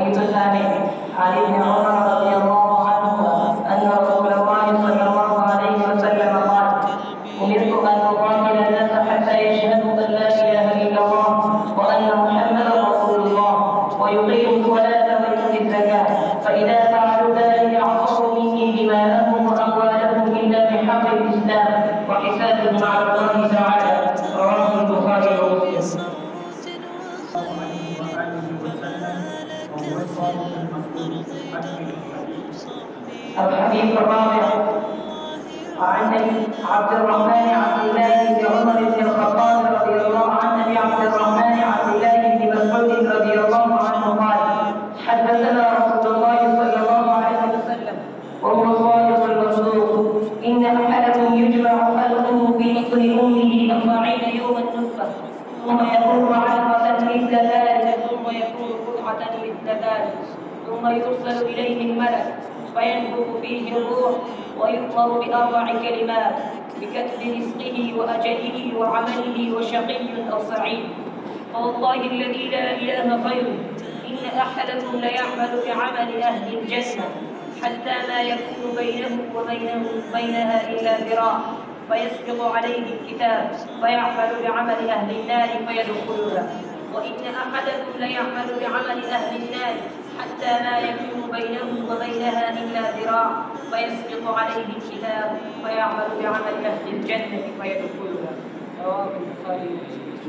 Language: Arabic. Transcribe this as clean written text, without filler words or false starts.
الثاني عن ابن عمر رضي الله عنهما أن رسول الله صلى الله عليه وسلم قال: أمرت أن أقاتل الناس حتى يشهدوا أن لا إله إلا الله وأن محمدا رسول الله ويقيموا الصلاة ويؤتوا الزكاة، فإذا فعلوا ذلك عصموا مني دماءهم وأموالهم إلا بحق الإسلام وحسابهم على الله تعالى. رواه البخاري ومسلم. الحديث الرابع عن عبد الرحمن عبد الله بن عمر بن الخطاب رضي الله عنه عن عبد الرحمن عبد الله بن مسعود رضي الله عنه قال: حدثنا رسول الله صلى الله عليه وسلم وهو الصادق المصدوق: إن أحدكم يجمع خلقه في بطن أمه 40 يوما نطفة ثم يكون علقة مثل ذلك ثم يكون قطعة مثل ذلك ثم يرسل إليه الملك فينفخ فيه الروح ويؤمر ب4 كلمات: بكتب رزقه وأجله وعمله وشقي أو سعيد. فوالله الذي لا إله غيره إن أحدكم ليعمل بعمل أهل الجنة حتى ما يكون بينه وبينها إلا ذراع فيسبق عليه الكتاب فيعمل بعمل أهل النار فيدخلها، وإن أحدكم ليعمل بعمل أهل النار حتى ما يكون بينه وبينها إلا ذراع فيسبق عليه الكتاب فيعمل بعمل أهل الجنة فيدخلها. رواه البخاري.